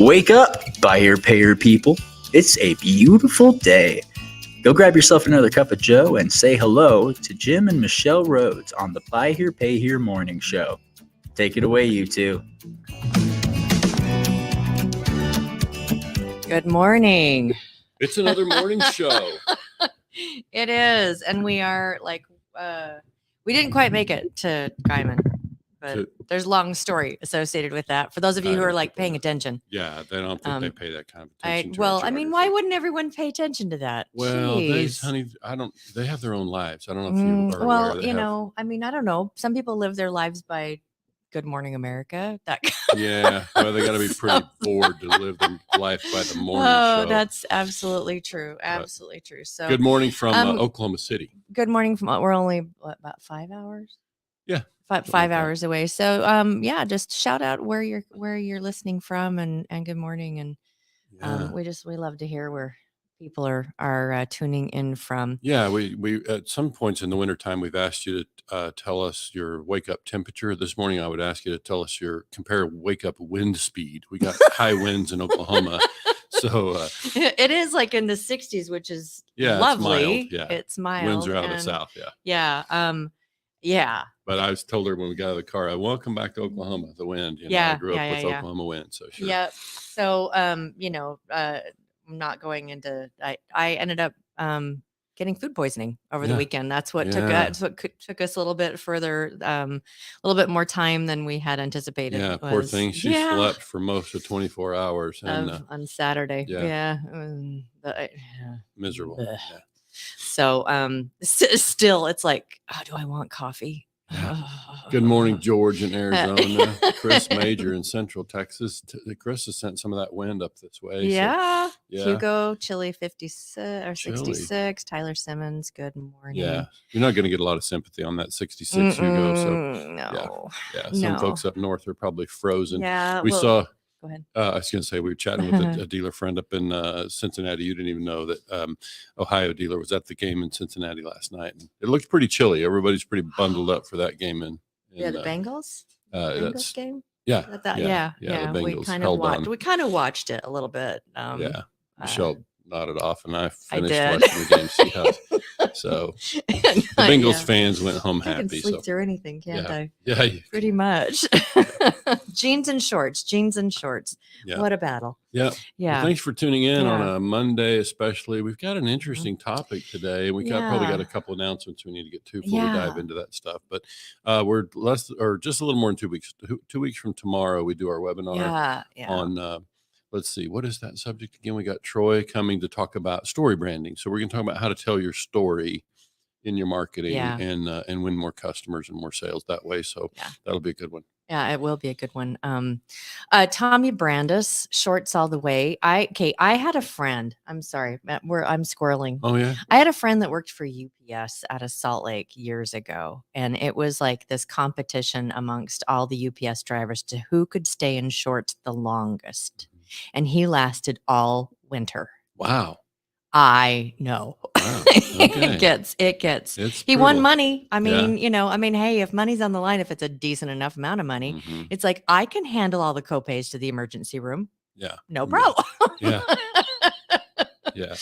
Wake up, buy here, pay here people. It's a beautiful day. Go grab yourself another cup of joe and say hello to Jim and Michelle Rhodes on the Buy Here, Pay Here morning show. Take it away, you two. Good morning. It's another morning show. It is. And we are like, we didn't quite make it to Guyman, but there's a long story associated with that. For those of you who are like paying attention. Yeah, they don't think they pay that kind of attention. I mean, why wouldn't everyone pay attention to that? Well, they have their own lives. I don't know if you are well, aware. I don't know. Some people live their lives by Good Morning America. Yeah, well, they got to be pretty bored to live their life by the morning show. Oh, that's absolutely true. Absolutely true. So, good morning from Oklahoma City. Good morning from. We're only about 5 hours. Yeah, five hours away. So, just shout out where you're listening from, and good morning, and we love to hear where people are tuning in from. Yeah, we at some points in the wintertime, we've asked you to tell us your wake up temperature. This morning, I would ask you to tell us compare wake up wind speed. We got high winds in Oklahoma. So it is like in the 60s, which is lovely. It's mild. Winds are out of the south. Yeah. But I was told her when we got out of the car, welcome back to Oklahoma, the wind. I grew up with Oklahoma wind. So sure. Yeah. So I'm not going into. I ended up getting food poisoning over the weekend. That's what took us a little bit further, a little bit more time than we had anticipated. Yeah, poor thing. She slept for most of 24 hours on Saturday. Yeah. Miserable. Yeah. So still, it's like, do I want coffee? Good morning, George in Arizona. Chris Major in Central Texas. Chris has sent some of that wind up this way. Yeah. Hugo, chilly 56 or 66. Tyler Simmons, good morning. Yeah. You're not going to get a lot of sympathy on that 66 Hugo. So no. Yeah. Some folks up north are probably frozen. Yeah. We saw. Go ahead. I was going to say, we were chatting with a dealer friend up in Cincinnati. You didn't even know that Ohio dealer was at the game in Cincinnati last night. And it looked pretty chilly. Everybody's pretty bundled up for that game. The Bengals? Bengals game? Yeah. The Bengals we kind of watched it a little bit. Michelle nodded off, and I finished watching the game. So the Bengals fans went home happy. I can sleep through anything, can't I? Yeah. Pretty much. Jeans and shorts. Yeah. What a battle. Yeah. Well, thanks for tuning in on a Monday, especially. We've got an interesting topic today. We probably got a couple announcements we need to get to before we dive into that stuff. But we're just a little more than 2 weeks. 2 weeks from tomorrow, we do our webinar on let's see, what is that subject again? We got Troy coming to talk about story branding. So we're going to talk about how to tell your story in your marketing and win more customers and more sales that way. So that'll be a good one. Yeah, it will be a good one. Tommy Brandis, shorts all the way. I had a friend. I'm sorry, I'm squirreling. Oh yeah. I had a friend that worked for UPS out of Salt Lake years ago, and it was like this competition amongst all the UPS drivers to who could stay in shorts the longest. And he lasted all winter. Wow. I know. Wow. Okay. It gets. He won money. I mean, hey, if money's on the line, if it's a decent enough amount of money, it's like I can handle all the copays to the emergency room. Yeah. No problem. Yeah. Yeah.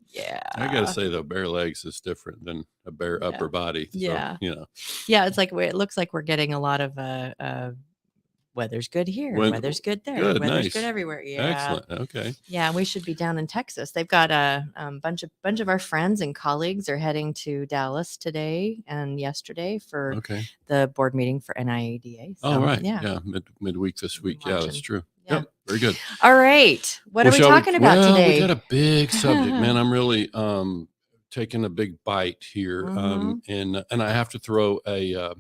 Yeah. I got to say though, bare legs is different than a bare upper body. So, Yeah. It's like it looks like we're getting a lot of weather's good here. Weather's good there. Weather's good everywhere. Yeah. Excellent. Okay. Yeah, we should be down in Texas. They've got a bunch of our friends and colleagues are heading to Dallas today and yesterday for the board meeting for NIADA. So, right. Yeah. Midweek this week. Yeah, that's true. Yeah. Yep. Very good. All right. What are we talking about today? We got a big subject, man. I'm really taking a big bite here. And I have to throw a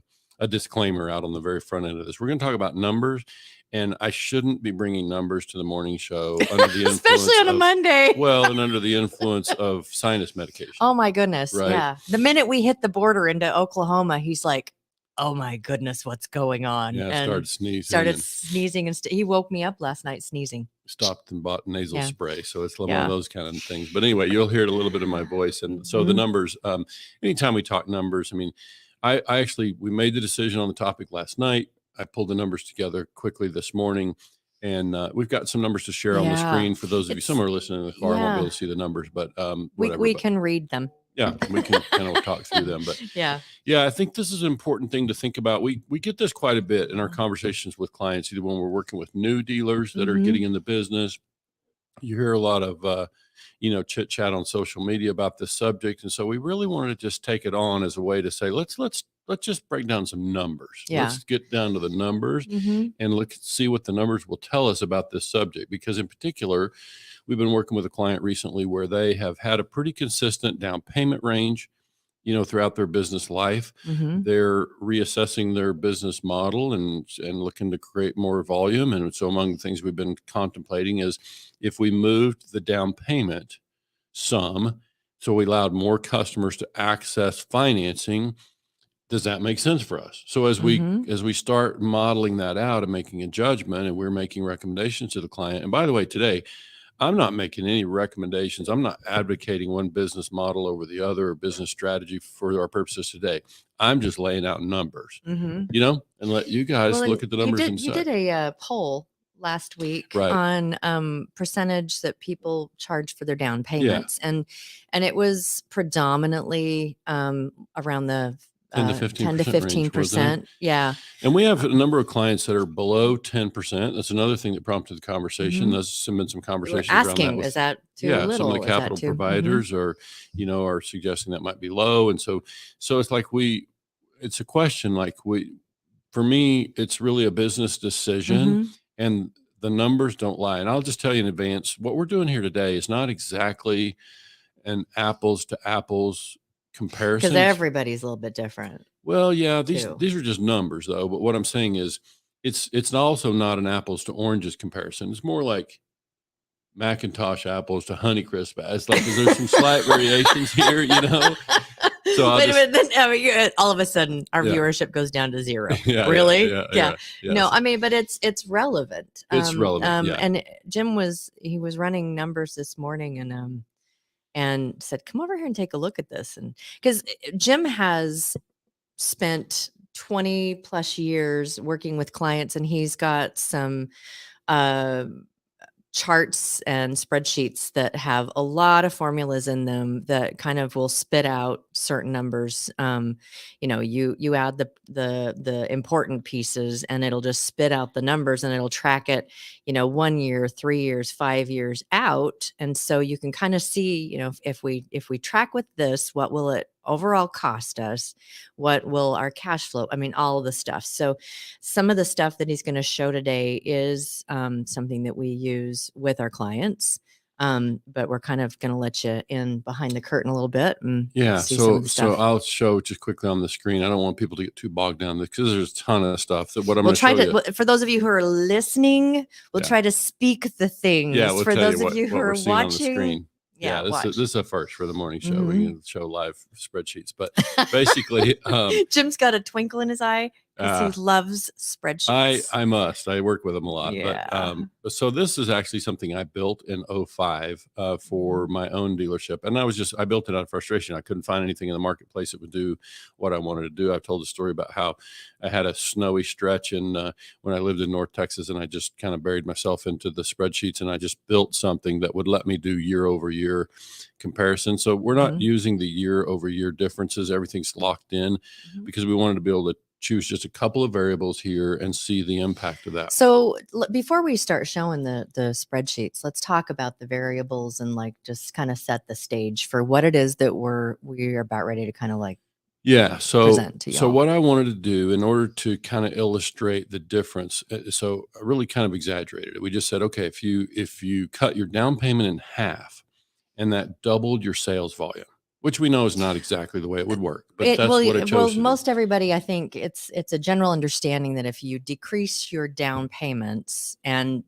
disclaimer out on the very front end of this. We're going to talk about numbers, and I shouldn't be bringing numbers to the morning show under the influence especially on a Monday. Well, and under the influence of sinus medication. Oh my goodness. Right? Yeah. The minute we hit the border into Oklahoma, he's like, oh my goodness, what's going on? Yeah, and started sneezing. And he woke me up last night sneezing. Stopped and bought nasal spray. So it's one of those kind of things. But anyway, you'll hear a little bit of my voice. And so the numbers, anytime we talk numbers, I mean, we made the decision on the topic last night. I pulled the numbers together quickly this morning, And we've got some numbers to share on the screen for those of you. Some are listening in the car, won't be able to see the numbers, but whatever. We can read them. Yeah, we can kind of talk through them. But yeah, I think this is an important thing to think about. We get this quite a bit in our conversations with clients, either when we're working with new dealers that are getting in the business. You hear a lot of chit chat on social media about this subject, and so we really wanted to just take it on as a way to say let's just break down some numbers. Let's get down to the numbers and see what the numbers will tell us about this subject. Because in particular, we've been working with a client recently where they have had a pretty consistent down payment range, throughout their business life. They're reassessing their business model and looking to create more volume. And so among the things we've been contemplating is if we moved the down payment some, so we allowed more customers to access financing, does that make sense for us? So as we start modeling that out and making a judgment, and we're making recommendations to the client. And by the way, today, I'm not making any recommendations. I'm not advocating one business model over the other or business strategy for our purposes today. I'm just laying out numbers, and let you guys look at the numbers and you did a poll last week on percentage that people charge for their down payments, and it was predominantly around the 10 to 15%. Yeah. And we have a number of clients that are below 10%. That's another thing that prompted the conversation. There's been some conversations asking, around that. Is that too little? Some of the capital providers are suggesting that might be low. And so it's like it's a question for me, it's really a business decision and the numbers don't lie. And I'll just tell you in advance, what we're doing here today is not exactly an apples to apples comparison, because everybody's a little bit different. Well, yeah, these are just numbers though. But what I'm saying is it's also not an apples to oranges comparison. It's more like Macintosh apples to Honeycrisp. It's like there's some slight variations here, So all of a sudden our viewership goes down to zero. Really? Yeah. No, I mean, but it's relevant. It's relevant. And Jim was running numbers this morning and said, come over here and take a look at this. And because Jim has spent 20 plus years working with clients, and he's got some charts and spreadsheets that have a lot of formulas in them that kind of will spit out certain numbers. You add the important pieces and it'll just spit out the numbers, and it'll track it, 1 year, 3 years, 5 years out. And so you can kind of see, if we track with this, what will it overall cost us? What will our cash flow? I mean, all of the stuff. So some of the stuff that he's going to show today is something that we use with our clients. But we're kind of going to let you in behind the curtain a little bit. And see some of the stuff. So I'll show just quickly on the screen. I don't want people to get too bogged down because there's a ton of stuff that what I'm going to show you. For those of you who are listening, we'll try to speak the things. Yeah, we'll for tell those you of you who are watching on the screen. Yeah, this is a first for the morning show. We can show live spreadsheets, but basically, Jim's got a twinkle in his eye because he loves spreadsheets. I must. I work with them a lot. Yeah. But so this is actually something I built in 2005 for my own dealership, and I built it out of frustration. I couldn't find anything in the marketplace that would do what I wanted to do. I've told the story about how I had a snowy stretch when I lived in North Texas, and I just kind of buried myself into the spreadsheets, and I just built something that would let me do year over year comparison. So we're not using the year over year differences. Everything's locked in because we wanted to be able to choose just a couple of variables here and see the impact of that. So before we start showing the spreadsheets, let's talk about the variables and just kind of set the stage for what it is that we're about ready to kind of present to y'all. So what I wanted to do in order to kind of illustrate the difference, so I really kind of exaggerated it. We just said, okay, if you cut your down payment in half and that doubled your sales volume, which we know is not exactly the way it would work, but that's what it chose. Well, most everybody, I think it's a general understanding that if you decrease your down payments and,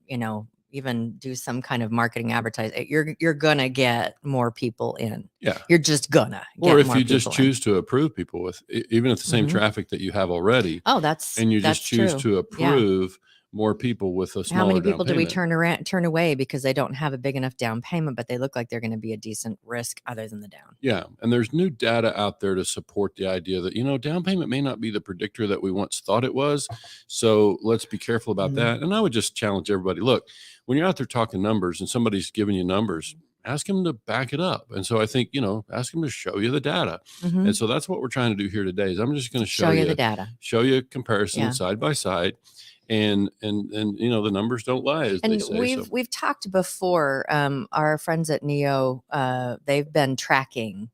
even do some kind of marketing advertising, you're gonna get more people in. Yeah. You're just gonna get or if more you just people choose to approve people with even at the same traffic that you have already. Oh, that's and you just choose true. to approve more people with a smaller How many down people do we payment. turn away because they don't have a big enough down payment, but they look like they're going to be a decent risk other than the down? Yeah. And there's new data out there to support the idea that, down payment may not be the predictor that we once thought it was. So let's be careful about that. And I would just challenge everybody, look, when you're out there talking numbers and somebody's giving you numbers, ask them to back it up. And so I think, ask them to show you the data. And so that's what we're trying to do here today is I'm just going to show you the data, show you a comparison side by side. And the numbers don't lie, as they say. We've talked before. Our friends at Neo, they've been tracking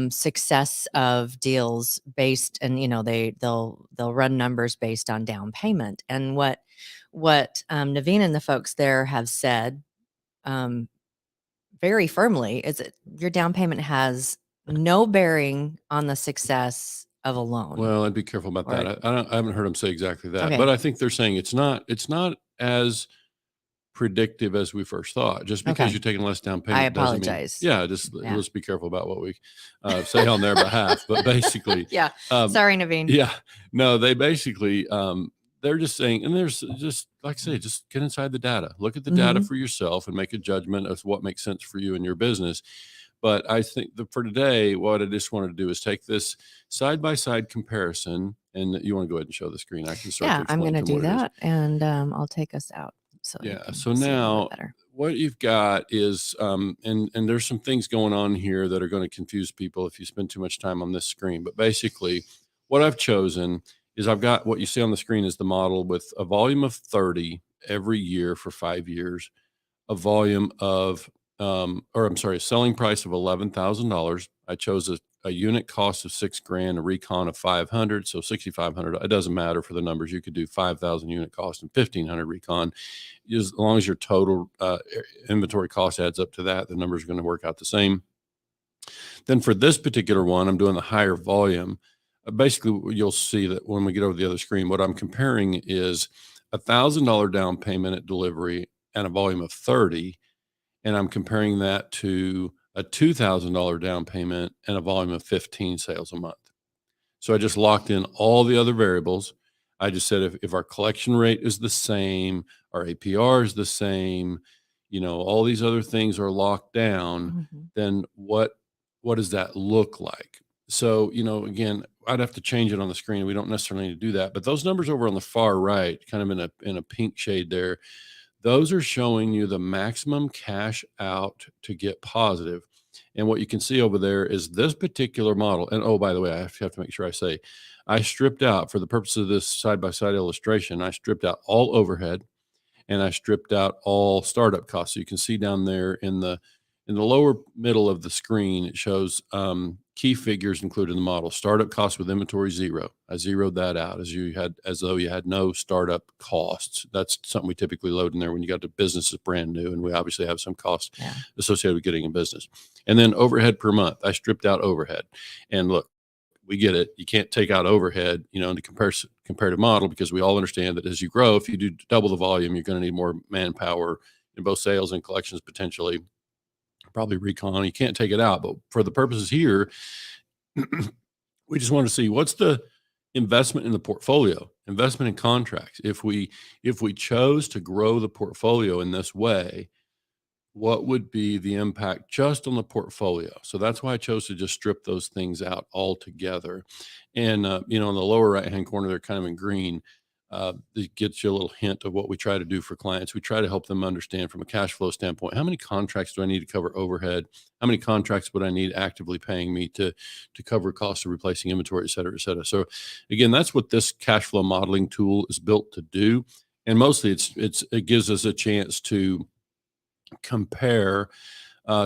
success of deals based, and they'll run numbers based on down payment. And what Naveen and the folks there have said very firmly is that your down payment has no bearing on the success of a loan. Well, I'd be careful about that. I haven't heard them say exactly that, Okay. but I think they're saying it's not as predictive as we first thought. Just because you're taking less down payment, I apologize. Let's be careful about what we say on their behalf. But basically, sorry, Naveen. Yeah, no, they basically they're just saying, and there's just like I say, just get inside the data, look at the data for yourself, and make a judgment of what makes sense for you and your business. But I think that for today, what I just wanted to do is take this side-by-side comparison, and you want to go ahead and show the screen. I can start. Yeah, I'm going to do that, and I'll take us out. So so now what you've got is, and there's some things going on here that are going to confuse people if you spend too much time on this screen. But basically, what I've chosen is I've got what you see on the screen is the model with a volume of 30 every year for 5 years, a volume of a selling price of $11,000. I chose a unit cost of $6,000, a recon of 500, so 6,500. It doesn't matter for the numbers. You could do 5,000 unit cost and 1,500 recon. As long as your total inventory cost adds up to that, the numbers are going to work out the same. Then for this particular one, I'm doing the higher volume. Basically, you'll see that when we get over the other screen, what I'm comparing is $1,000 down payment at delivery and a volume of 30. And I'm comparing that to a $2,000 down payment and a volume of 15 sales a month. So I just locked in all the other variables. I just said, if our collection rate is the same, our APR is the same, all these other things are locked down, then what does that look like? So, again, I'd have to change it on the screen. We don't necessarily need to do that, but those numbers over on the far right, kind of in a pink shade there, those are showing you the maximum cash out to get positive. And what you can see over there is this particular model. And oh, by the way, I have to make sure I say, I stripped out, for the purpose of this side-by-side illustration, I stripped out all overhead and I stripped out all startup costs. So you can see down there in the lower middle of the screen, it shows key figures included in the model. Startup costs with inventory 0. I zeroed that out as though you had no startup costs. That's something we typically load in there when you got the business is brand new, and we obviously have some costs associated with getting a business. And then overhead per month, I stripped out overhead. And look, we get it. You can't take out overhead, in the comparative model, because we all understand that as you grow, if you do double the volume, you're going to need more manpower in both sales and collections potentially. Probably recon. You can't take it out, but for the purposes here, we just want to see what's the investment in the portfolio, investment in contracts. If we chose to grow the portfolio in this way, what would be the impact just on the portfolio? So that's why I chose to just strip those things out altogether. And in the lower right-hand corner, they're kind of in green. It gets you a little hint of what we try to do for clients. We try to help them understand from a cash flow standpoint, how many contracts do I need to cover overhead? How many contracts would I need actively paying me to cover costs of replacing inventory, et cetera, et cetera. So again, that's what this cash flow modeling tool is built to do. And mostly it gives us a chance to compare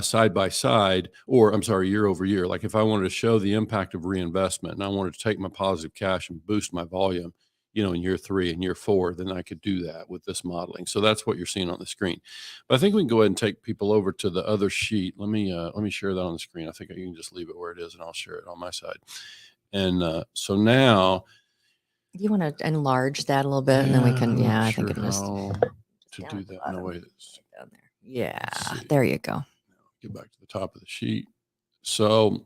side by side, or I'm sorry, year over year. Like if I wanted to show the impact of reinvestment and I wanted to take my positive cash and boost my volume, in year 3 and year 4, then I could do that with this modeling. So that's what you're seeing on the screen. But I think we can go ahead and take people over to the other sheet. Let me share that on the screen. I think you can just leave it where it is and I'll share it on my side. And so now, you want to enlarge that a little bit, and then we can. Yeah, I think it is to do that in a way that's down there. Yeah, there you go. Get back to the top of the sheet. So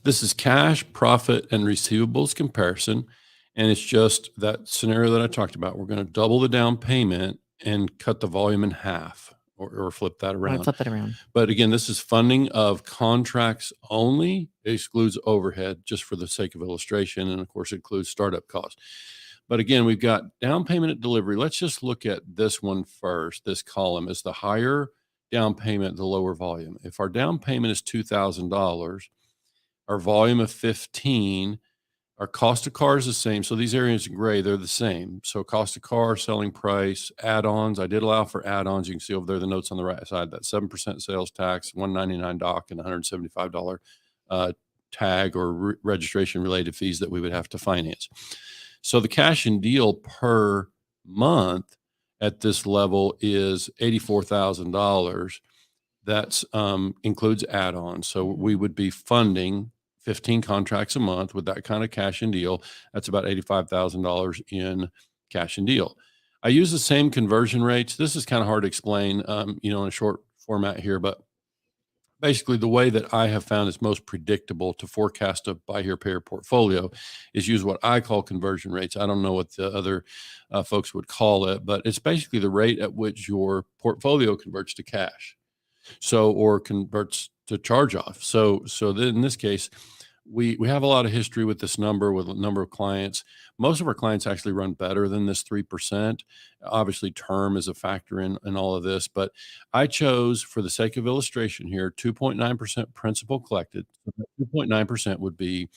this is cash, profit, and receivables comparison. And it's just that scenario that I talked about. We're going to double the down payment and cut the volume in half, or flip that around. Flip it around. But again, this is funding of contracts only. It excludes overhead, just for the sake of illustration. And of course, it includes startup costs. But again, we've got down payment at delivery. Let's just look at this one first. This column is the higher down payment, the lower volume. If our down payment is $2,000, our volume of 15, our cost of car is the same. So these areas in gray, they're the same. So cost of car, selling price, add-ons. I did allow for add-ons. You can see over there the notes on the right side, that 7% sales tax, $199 dock, and $175 tag or registration related fees that we would have to finance. So the cash and deal per month at this level is $84,000. That's includes add-ons. So we would be funding 15 contracts a month with that kind of cash and deal. That's about $85,000 in cash and deal. I use the same conversion rates. This is kind of hard to explain, in a short format here, but basically the way that I have found is most predictable to forecast a buy here, pay here portfolio is use what I call conversion rates. I don't know what the other folks would call it, but it's basically the rate at which your portfolio converts to cash. Or converts to charge off. So then in this case, we have a lot of history with this number, with a number of clients. Most of our clients actually run better than this 3%. Obviously, term is a factor in all of this, but I chose, for the sake of illustration here, 2.9% principal collected. 2.9% would be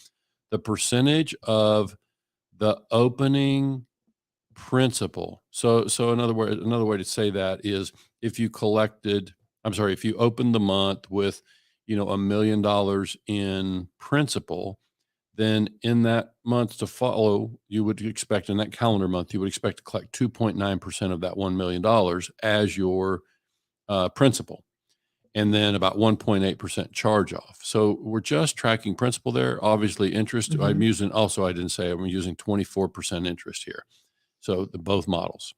the percentage of the opening principal. So another way to say that is, if you opened the month with, $1 million in principal, then in that month to follow, you would expect, in that calendar month, you would expect to collect 2.9% of that $1 million as your principal, and then about 1.8% charge off. So we're just tracking principal there. Obviously, interest, Mm-hmm. I'm using 24% interest here. So both models.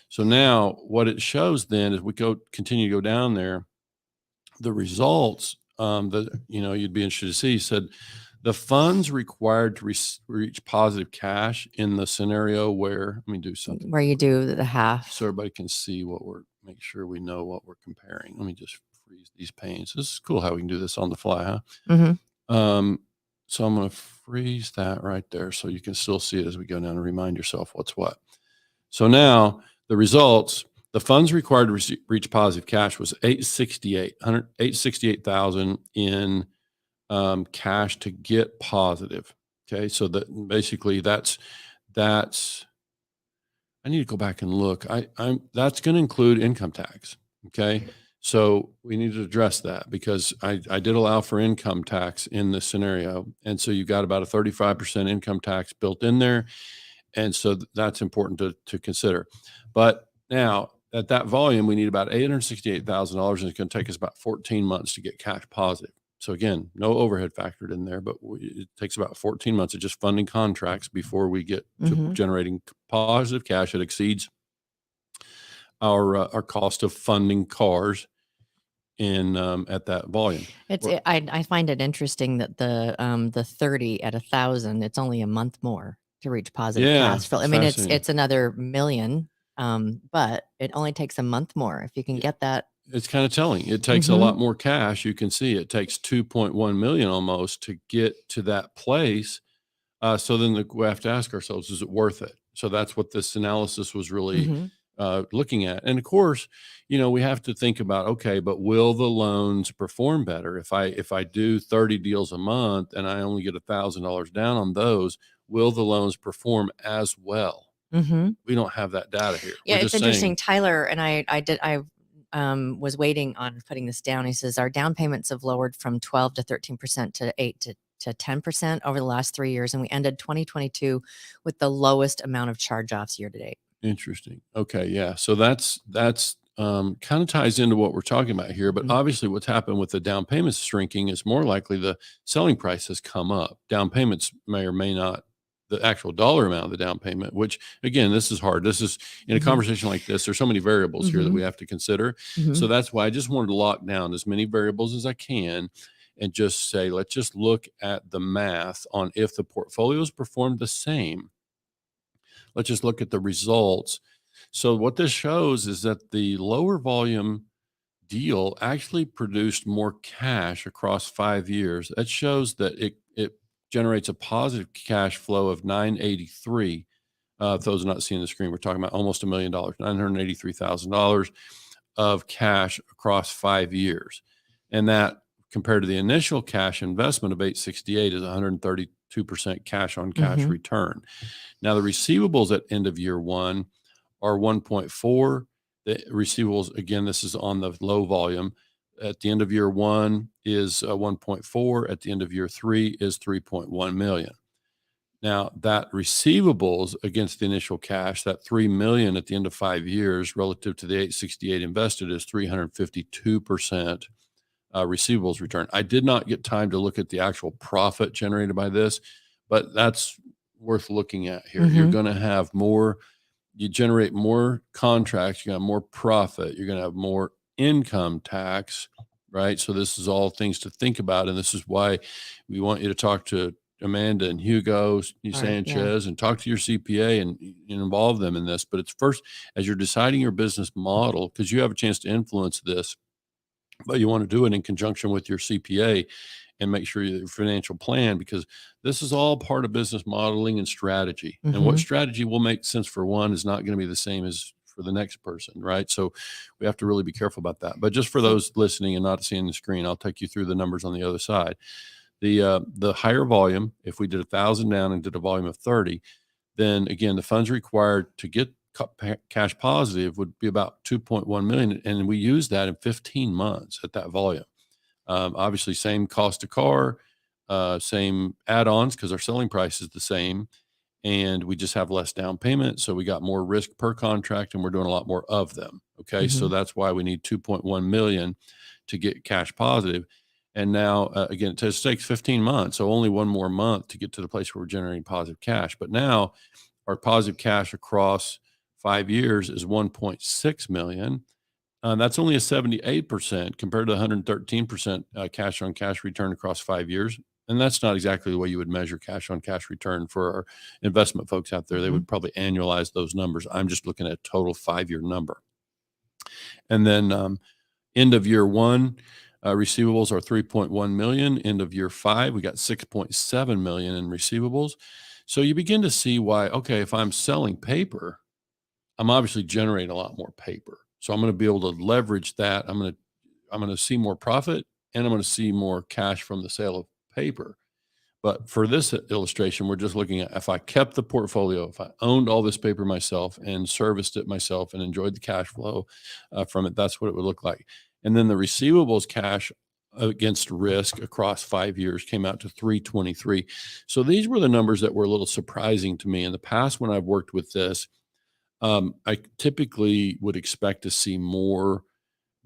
So now what it shows then is we continue to go down there. The results you'd be interested to see said the funds required to reach positive cash in the scenario where, let me do something where you do the half, so everybody can see make sure we know what we're comparing. Let me just freeze these panes. This is cool how we can do this on the fly, huh? Mm-hmm. So I'm going to freeze that right there so you can still see it as we go down and remind yourself what's what. So now the results, the funds required to reach positive cash was $868,000 in cash to get positive. Okay, so that basically that's. I need to go back and look. That's going to include income tax. Okay, so we need to address that because I did allow for income tax in this scenario, and so you got about a 35% income tax built in there. And so that's important to consider. But now at that volume, we need about $868,000, and it's going to take us about 14 months to get cash positive. So again, no overhead factored in there, but it takes about 14 months of just funding contracts before we get to generating positive cash that exceeds our cost of funding cars in at that volume. I find it interesting that the 30 at 1,000, it's only a month more to reach positive cash flow. I mean, it's another million, but it only takes a month more if you can get that. It's kind of telling. It takes a lot more cash. You can see it takes 2.1 million almost to get to that place. So then we have to ask ourselves, is it worth it? So that's what this analysis was really looking at. And of course, we have to think about, okay, but will the loans perform better? If I do 30 deals a month and I only get $1,000 down on those, will the loans perform as well? We don't have that data here. Yeah, it's interesting. Tyler and I was waiting on putting this down. He says our down payments have lowered from 12 to 13% to 8 to 10% over the last 3 years, and we ended 2022 with the lowest amount of charge-offs year to date. Interesting. Okay, yeah. So that's kind of ties into what we're talking about here. But obviously, what's happened with the down payments shrinking is more likely the selling price has come up. Down payments may or may not. The actual dollar amount of the down payment, which again, this is hard. This is in a conversation like this, there's so many variables here that we have to consider. So that's why I just wanted to lock down as many variables as I can and just say, let's just look at the math on if the portfolios performed the same let's just look at the results. So what this shows is that the lower volume deal actually produced more cash across 5 years. That shows that it generates a positive cash flow of 983. If those are not seeing the screen, we're talking about almost $1 million, $983,000 of cash across 5 years. And that compared to the initial cash investment of 868 is 132% cash on cash return. Now the receivables at end of year one are 1.4. The receivables, again, this is on the low volume. At the end of year one is 1.4. At the end of year three is 3.1 million. Now that receivables against the initial cash, that 3 million at the end of 5 years relative to the 868 invested is 352% receivables return. I did not get time to look at the actual profit generated by this, but that's worth looking at here. You're going to have more, you generate more contracts, you're going to have more profit, you're going to have more income tax, right? So this is all things to think about. And this is why we want you to talk to Amanda and Hugo Sanchez and talk to your CPA and involve them in this. But it's first, as you're deciding your business model, because you have a chance to influence this, but you want to do it in conjunction with your CPA and make sure your financial plan, because this is all part of business modeling and strategy. And what strategy will make sense for one is not going to be the same as for the next person, right? So we have to really be careful about that. But just for those listening and not seeing the screen, I'll take you through the numbers on the other side. The higher volume, if we did 1,000 down and did a volume of 30, then again, the funds required to get cash positive would be about 2.1 million. And we use that in 15 months at that volume. Obviously same cost to car, same add-ons because our selling price is the same, and we just have less down payment. So we got more risk per contract and we're doing a lot more of them. Okay. So that's why we need 2.1 million to get cash positive. And now, again, it takes 15 months. So only one more month to get to the place where we're generating positive cash. But now our positive cash across 5 years is 1.6 million. That's only a 78% compared to 113% cash on cash return across 5 years. And that's not exactly the way you would measure cash on cash return for our investment folks out there. They would probably annualize those numbers. I'm just looking at a total 5-year number. And then end of year one, receivables are 3.1 million. End of year 5, we got 6.7 million in receivables. So you begin to see why, okay, if I'm selling paper, I'm obviously generating a lot more paper. So I'm going to be able to leverage that. I'm going to see more profit, and I'm going to see more cash from the sale of paper. But for this illustration, we're just looking at if I kept the portfolio, if I owned all this paper myself and serviced it myself and enjoyed the cash flow from it, that's what it would look like. And then the receivables cash against risk across 5 years came out to 323. So these were the numbers that were a little surprising to me. In the past, when I've worked with this, I typically would expect to see more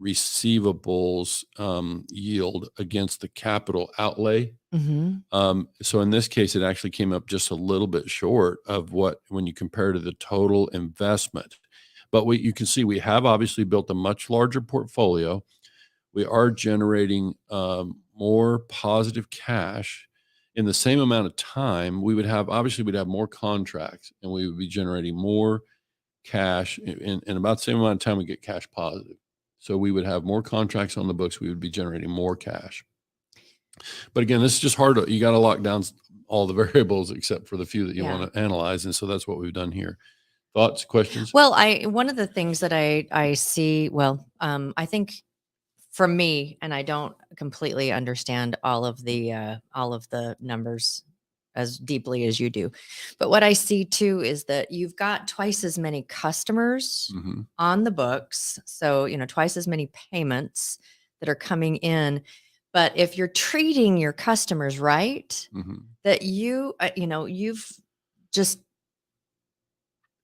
receivables yield against the capital outlay. So in this case, it actually came up just a little bit short of what when you compare to the total investment. But you can see we have obviously built a much larger portfolio. We are generating more positive cash in the same amount of time. We'd have more contracts, and we would be generating more cash in about the same amount of time we get cash positive. So we would have more contracts on the books. We would be generating more cash. But again, this is just hard. You got to lock down all the variables except for the few that you want to analyze. And so that's what we've done here. Thoughts, questions? Well, one of the things that I see, I think for me, and I don't completely understand all of the numbers as deeply as you do, but what I see too is that you've got twice as many customers on the books. So, twice as many payments that are coming in. But if you're treating your customers right, that you've just,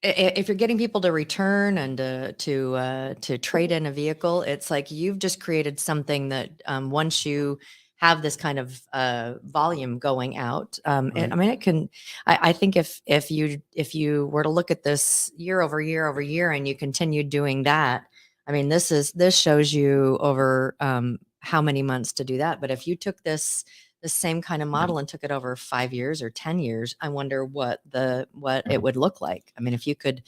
if you're getting people to return and to trade in a vehicle, it's like you've just created something that once you have this kind of volume going out, I mean, it can. I think if you were to look at this year over year, and you continue doing that, I mean, this shows you over how many months to do that. But if you took this the same kind of model and took it over 5 years or 10 years, I wonder what it would look like. I mean, if you could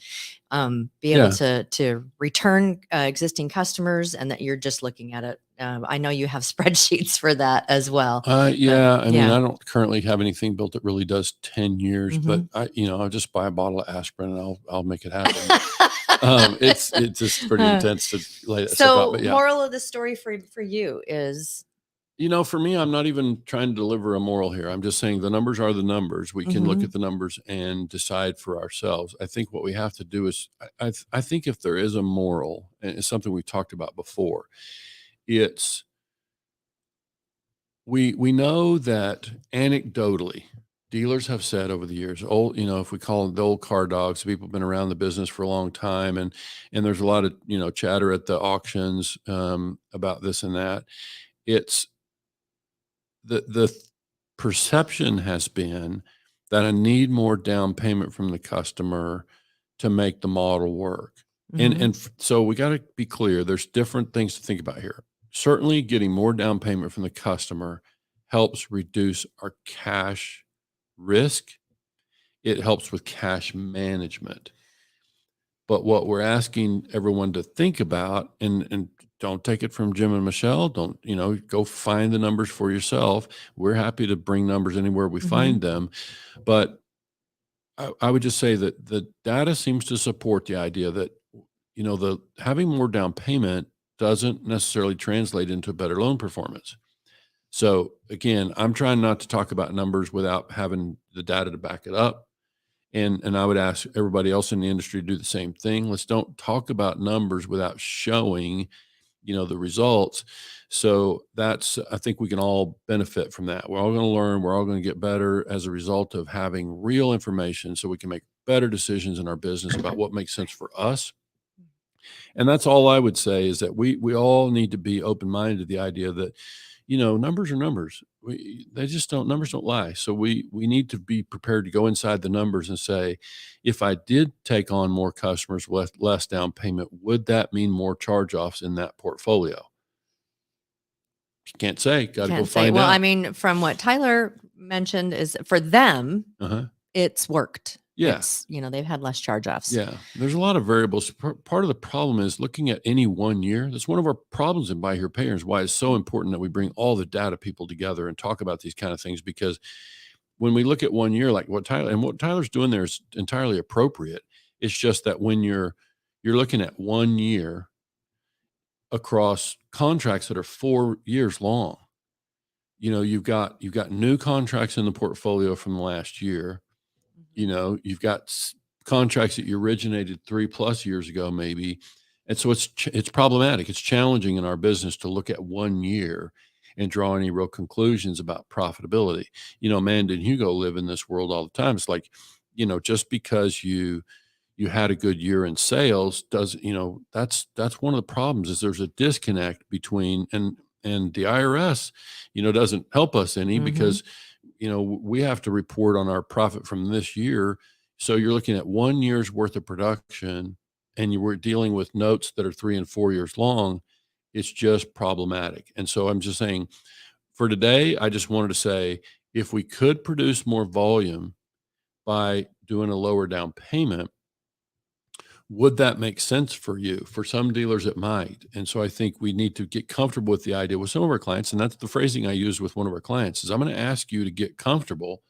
be able to return existing customers, and that you're just looking at it. I know you have spreadsheets for that as well. I mean, I don't currently have anything built that really does 10 years, but I'll just buy a bottle of aspirin and I'll make it happen. It's just pretty intense to lay that stuff out. But moral of the story for you is, for me, I'm not even trying to deliver a moral here. I'm just saying the numbers are the numbers. We can look at the numbers and decide for ourselves. I think what we have to do is, I think if there is a moral, and it's something we talked about before, it's we know that anecdotally, dealers have said over the years, if we call them the old car dogs, people have been around the business for a long time, and there's a lot of chatter at the auctions about this and that. It's the perception has been that I need more down payment from the customer to make the model work. And so we got to be clear, there's different things to think about here. Certainly getting more down payment from the customer helps reduce our cash risk. It helps with cash management. But what we're asking everyone to think about, and don't take it from Jim and Michelle, don't, go find the numbers for yourself. We're happy to bring numbers anywhere we find them. But I would just say that the data seems to support the idea that, the having more down payment doesn't necessarily translate into better loan performance. So again, I'm trying not to talk about numbers without having the data to back it up. And I would ask everybody else in the industry to do the same thing. Let's don't talk about numbers without showing, the results. So I think we can all benefit from that. We're all going to learn. We're all going to get better as a result of having real information so we can make better decisions in our business about what makes sense for us. And that's all I would say, is that we all need to be open-minded to the idea that, numbers are numbers. Numbers don't lie. So we need to be prepared to go inside the numbers and say, if I did take on more customers with less down payment, would that mean more charge-offs in that portfolio? You can't say. Got to go find out. Well, I mean, from what Tyler mentioned, is for them, it's worked. Yeah. They've had less charge-offs. Yeah. There's a lot of variables. Part of the problem is looking at any one year. That's one of our problems in Buy Here, Pay Here, is why it's so important that we bring all the data people together and talk about these kind of things. Because when we look at 1 year, like what Tyler's doing there is entirely appropriate. It's just that when you're looking at 1 year across contracts that are 4 years long, you've got new contracts in the portfolio from the last year. You've got contracts that you originated 3+ years ago, maybe. And so it's problematic. It's challenging in our business to look at 1 year and draw any real conclusions about profitability. Amanda and Hugo live in this world all the time. It's like, just because you had a good year in sales that's one of the problems, is there's a disconnect between, and the IRS, doesn't help us any, because we have to report on our profit from this year. So you're looking at 1 year's worth of production, and you were dealing with notes that are 3 and 4 years long. It's just problematic. And so I'm just saying, for today, I just wanted to say, if we could produce more volume by doing a lower down payment, would that make sense for you? For some dealers, it might. And so I think we need to get comfortable with the idea with some of our clients. And that's the phrasing I use with one of our clients, is I'm going to ask you to get comfortable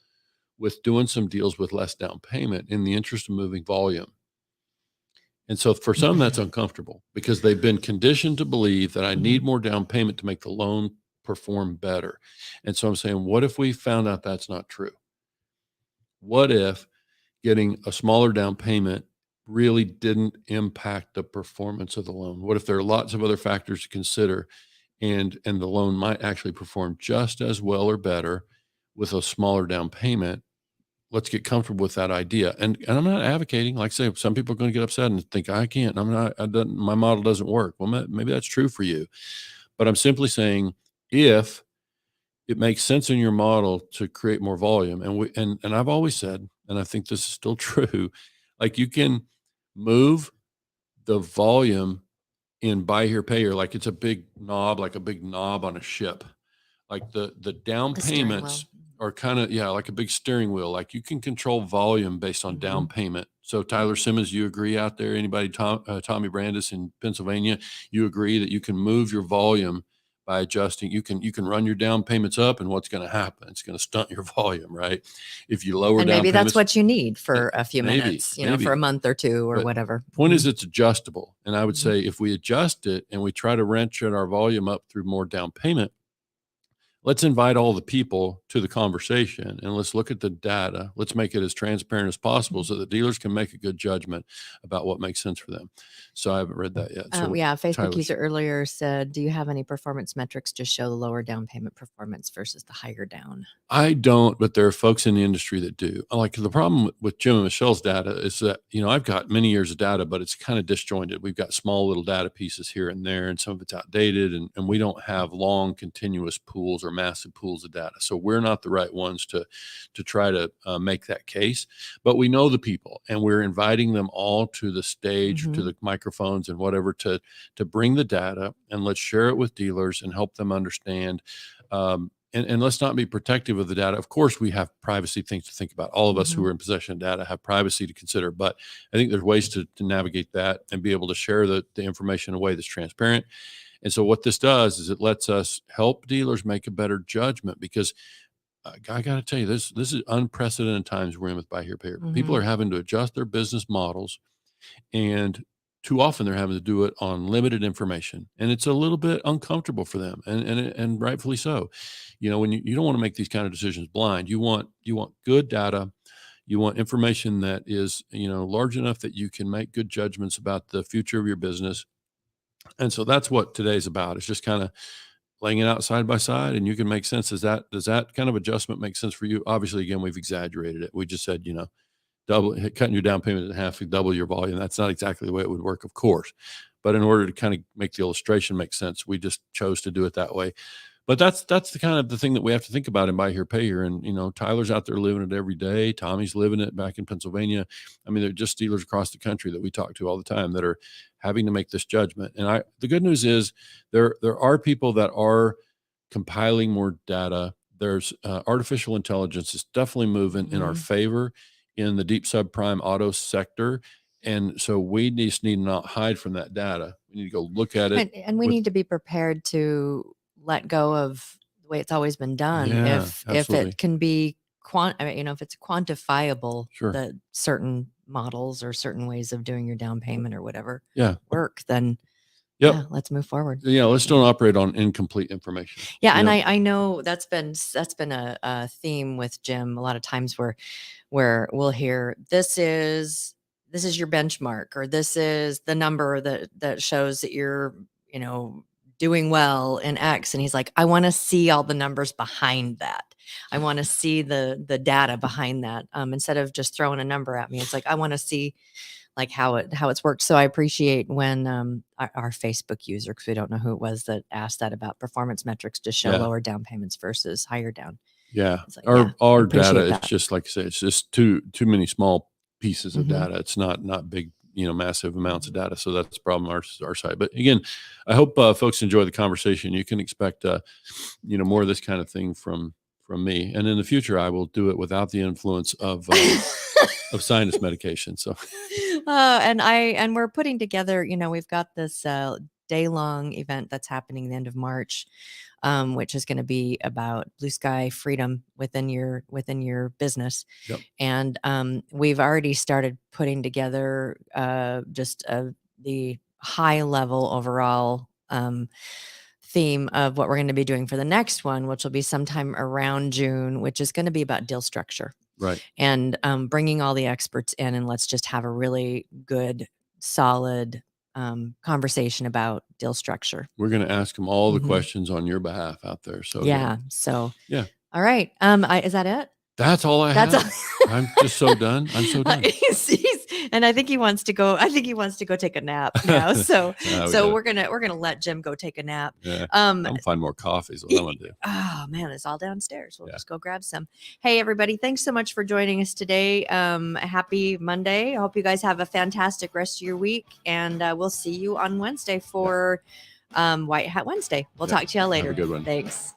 with doing some deals with less down payment in the interest of moving volume. And so for some, that's uncomfortable, because they've been conditioned to believe that I need more down payment to make the loan perform better. And so I'm saying, what if we found out that's not true? What if getting a smaller down payment really didn't impact the performance of the loan? What if there are lots of other factors to consider, and the loan might actually perform just as well or better with a smaller down payment? Let's get comfortable with that idea. And I'm not advocating, like I say, some people are going to get upset and think, I can't, my model doesn't work. Well, maybe that's true for you, but I'm simply saying, if it makes sense in your model to create more volume, and I've always said, and I think this is still true, like, you can move the volume in Buy Here, Pay Here like it's a big knob, like a big knob on a ship. like the down The steering payments are kind of, like a big steering wheel. Like you can control volume based on down payment. So Tyler Simmons, you agree out there? Anybody, Tommy Brandis in Pennsylvania, you agree that you can move your volume by adjusting? You can run your down payments up, and what's going to happen? It's going to stunt your volume, right? If you lower and down maybe payments, that's what you need for a few maybe, minutes, for a month or two or But whatever. Point is, it's adjustable. And I would say if we adjust it and we try to ratchet our volume up through more down payment, let's invite all the people to the conversation and let's look at the data. Let's make it as transparent as possible so that dealers can make a good judgment about what makes sense for them. So I haven't read that yet. So Facebook Tyler's user earlier said, do you have any performance metrics to show the lower down payment performance versus the higher down? I don't, but there are folks in the industry that do. Like the problem with Jim and Michelle's data is that, I've got many years of data, but it's kind of disjointed. We've got small little data pieces here and there, and some of it's outdated, and we don't have long continuous pools or massive pools of data. So we're not the right ones to try to make that case, but we know the people, and we're inviting them all to the stage, to the microphones and whatever, to bring the data, and let's share it with dealers and help them understand. And let's not be protective of the data. Of course, we have privacy things to think about. All of us who are in possession of data have privacy to consider, but I think there's ways to navigate that and be able to share the information in a way that's transparent. And so what this does is it lets us help dealers make a better judgment, because I got to tell you, this is unprecedented times we're in with Buy Here, Pay Here. People are having to adjust their business models, and too often they're having to do it on limited information, and it's a little bit uncomfortable for them, and rightfully so. When you don't want to make these kind of decisions blind, you want good data, you want information that is large enough that you can make good judgments about the future of your business. And so that's what today's about. It's just kind of laying it out side by side, and you can make sense. Does that kind of adjustment make sense for you? Obviously, again, we've exaggerated it. We just said, cutting your down payment in half to double your volume. That's not exactly the way it would work, of course. But in order to kind of make the illustration make sense, we just chose to do it that way. But that's the kind of the thing that we have to think about in Buy Here, Pay Here. And, Tyler's out there living it every day. Tommy's living it back in Pennsylvania. I mean, they're just dealers across the country that we talk to all the time that are having to make this judgment. And the good news is there are people that are compiling more data. There's artificial intelligence is definitely moving in our favor in the deep subprime auto sector. And so we just need to not hide from that data. We need to go look at it. And we need to be prepared to let go of the way it's always been done. Yeah, if it can be if it's quantifiable, that certain models or certain ways of doing your down payment or whatever work, then let's move forward. Let's don't operate on incomplete information. And I know that's been a theme with Jim a lot of times where we'll hear this is your benchmark, or this is the number that shows that you're doing well in X, and he's like, I want to see all the numbers behind that. I want to see the data behind that, instead of just throwing a number at me. It's like I want to see like how it's worked. So I appreciate when our Facebook user, because we don't know who it was, that asked that about performance metrics to show lower down payments versus higher down. Like, our data is just, like I say, it's just too many small pieces of data. It's not big, massive amounts of data. So that's the problem on our side. But again, I hope folks enjoy the conversation. You can expect more of this kind of thing from me. And in the future, I will do it without the influence of sinus medication. So and we're putting together, we've got this day-long event that's happening the end of March, which is going to be about blue sky freedom within your business. And we've already started putting together the high level overall theme of what we're going to be doing for the next one, which will be sometime around June, which is going to be about deal structure. Right. And bringing all the experts in, and let's just have a really good, solid conversation about deal structure. We're going to ask them all the questions on your behalf out there. So all right. Is that it? That's all I have. I'm just so done. I'm so done. And I think he wants to go. I think he wants to go take a nap now. So we're gonna let Jim go take a nap. Yeah. I'm gonna find more coffee. Is what I'm gonna do. Oh man, it's all downstairs. We'll just go grab some. Hey everybody, thanks so much for joining us today. Happy Monday. I hope you guys have a fantastic rest of your week, and we'll see you on Wednesday for White Hat Wednesday. We'll talk to y'all later. Have a good one. Thanks.